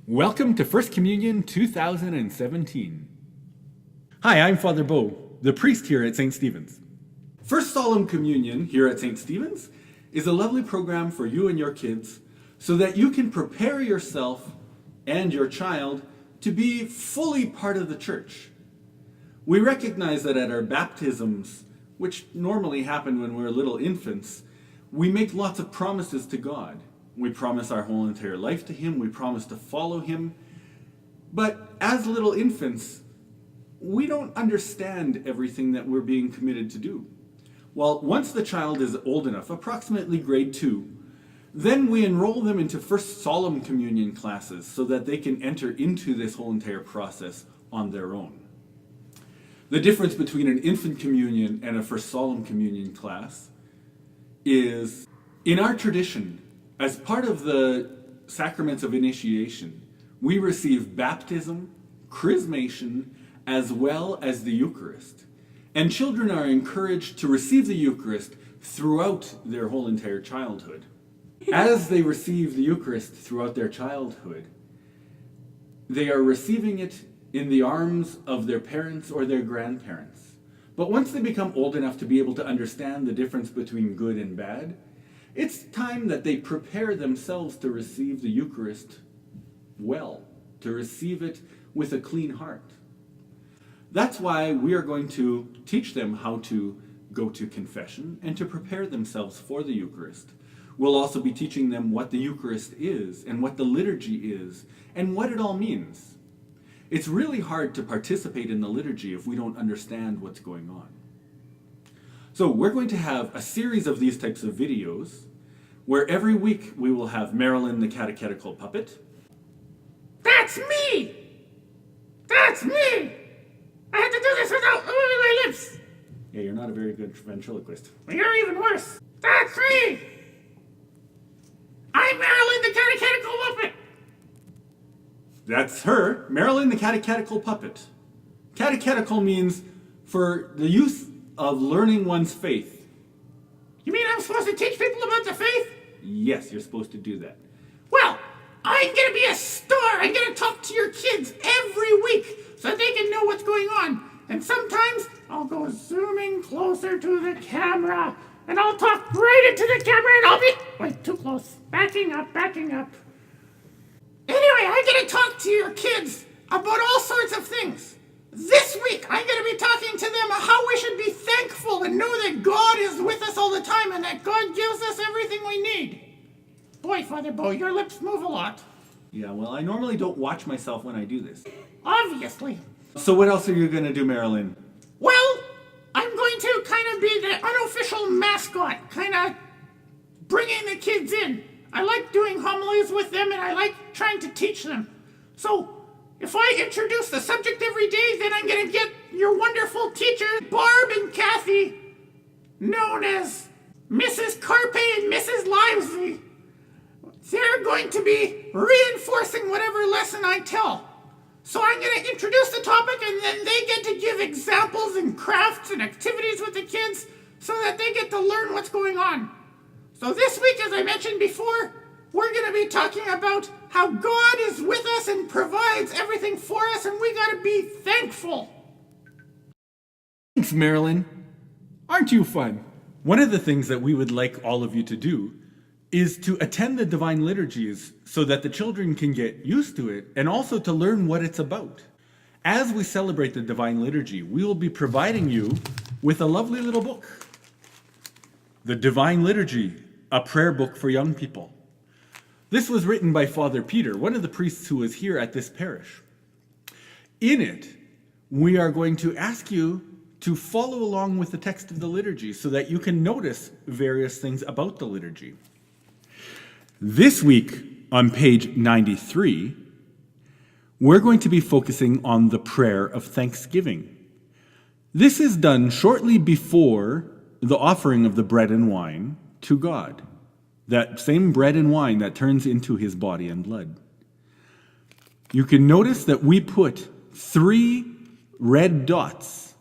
Welcome to First Communion 2017. Hi, I'm Father Beau, the priest here at St. Stephen's. First Solemn Communion here at St. Stephen's is a lovely program for you and your kids so that you can prepare yourself and your child to be fully part of the church. We recognize that at our baptisms, which normally happen when we're little infants, we make lots of promises to God. We promise our whole entire life to Him. We promise to follow Him. But as little infants, we don't understand everything that we're being committed to do. Well, once the child is old enough, approximately grade 2, then we enroll them into First Solemn Communion classes so that they can enter into this whole entire process on their own. The difference between an infant communion and a First Solemn Communion class is, in our tradition, as part of the sacraments of initiation, we receive baptism, chrismation, as well as the Eucharist. And children are encouraged to receive the Eucharist throughout their whole entire childhood. As they receive the Eucharist throughout their childhood, they are receiving it in the arms of their parents or their grandparents. But once they become old enough to be able to understand the difference between good and bad, it's time that they prepare themselves to receive the Eucharist well, to receive it with a clean heart. That's why we are going to teach them how to go to confession and to prepare themselves for the Eucharist. We'll also be teaching them what the Eucharist is and what the liturgy is and what it all means. It's really hard to participate in the liturgy if we don't understand what's going on. So we're going to have a series of these types of videos where every week we will have Marilyn the catechetical puppet. That's me! That's me! I had to do this without moving my lips! Yeah, you're not a very good ventriloquist. Well, you're even worse. That's me! I'm Marilyn the catechetical puppet! That's her, Marilyn the catechetical puppet. Catechetical means for the use of learning one's faith. You mean I'm supposed to teach people about the faith? Yes, you're supposed to do that. Well, I'm gonna be a star! I'm gonna talk to your kids every week so they can know what's going on. And sometimes I'll go zooming closer to the camera and I'll talk right into the camera and I'll be... Wait, too close. Backing up. Anyway, I'm gonna talk to your kids about all sorts of things. This week, I'm going to be talking to them about how we should be thankful and know that God is with us all the time and that God gives us everything we need. Boy, Father Beau, your lips move a lot. Yeah, well, I normally don't watch myself when I do this. Obviously. So what else are you going to do, Marilyn? Well, I'm going to kind of be the unofficial mascot, kind of bringing the kids in. I like doing homilies with them and I like trying to teach them. So, if I introduce the subject every day, then I'm going to get your wonderful teachers, Barb and Kathy, known as Mrs. Carpe and Mrs. Livesey. They're going to be reinforcing whatever lesson I tell. So I'm going to introduce the topic and then they get to give examples and crafts and activities with the kids so that they get to learn what's going on. So this week, as I mentioned before, we're going to be talking about how God is with us and provides everything for us, and we got to be thankful. Thanks, Marilyn. Aren't you fun? One of the things that we would like all of you to do is to attend the divine liturgies so that the children can get used to it and also to learn what it's about. As we celebrate the divine liturgy, we will be providing you with a lovely little book. The Divine Liturgy, a prayer book for young people. This was written by Father Peter, one of the priests who was here at this parish. In it, we are going to ask you to follow along with the text of the liturgy so that you can notice various things about the liturgy. This week, on page 93, we're going to be focusing on the prayer of thanksgiving. This is done shortly before the offering of the bread and wine to God. That same bread and wine that turns into his body and blood. You can notice that we put 3 red dots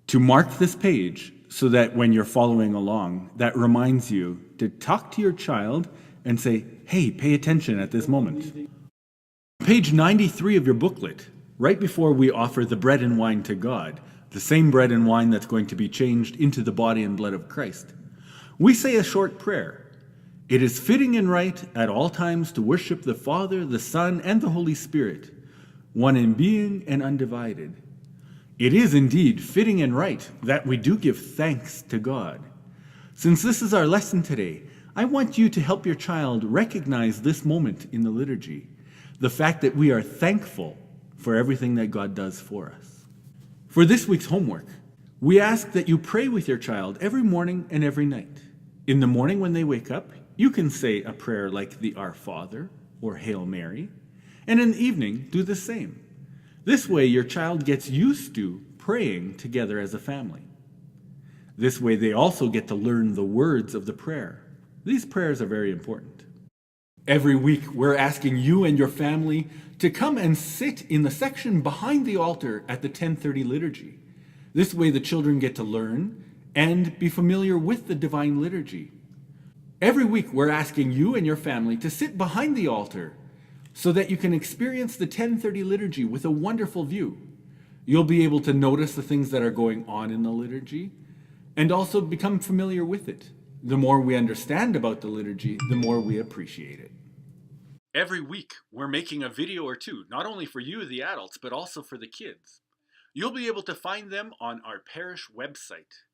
to mark this page so that when you're following along, that reminds you to talk to your child and say, hey, pay attention at this moment. Page 93 of your booklet, right before we offer the bread and wine to God, the same bread and wine that's going to be changed into the body and blood of Christ, we say a short prayer. It is fitting and right at all times to worship the Father, the Son, and the Holy Spirit, one in being and undivided. It is indeed fitting and right that we do give thanks to God. Since this is our lesson today, I want you to help your child recognize this moment in the liturgy, the fact that we are thankful for everything that God does for us. For this week's homework, we ask that you pray with your child every morning and every night. In the morning when they wake up, you can say a prayer like the Our Father or Hail Mary, and in the evening, do the same. This way, your child gets used to praying together as a family. This way, they also get to learn the words of the prayer. These prayers are very important. Every week, we're asking you and your family to come and sit in the section behind the altar at the 10:30 liturgy. This way, the children get to learn and be familiar with the divine liturgy. Every week, we're asking you and your family to sit behind the altar so that you can experience the 10:30 liturgy with a wonderful view. You'll be able to notice the things that are going on in the liturgy and also become familiar with it. The more we understand about the liturgy, the more we appreciate it. Every week, we're making a video or two, not only for you, the adults, but also for the kids. You'll be able to find them on our parish website.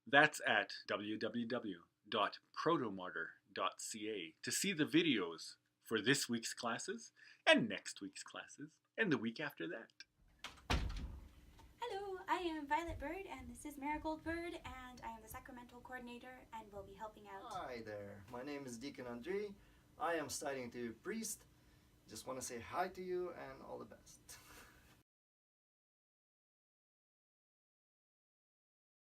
That's at www.protomartyr.ca to see the videos for this week's classes and next week's classes and the week after that. Hello, I am Violet Bird and this is Marigold Bird and I am the sacramental coordinator and will be helping out. Hi there, my name is Deacon Andre. I am studying to be priest. Just want to say hi to you and all the best.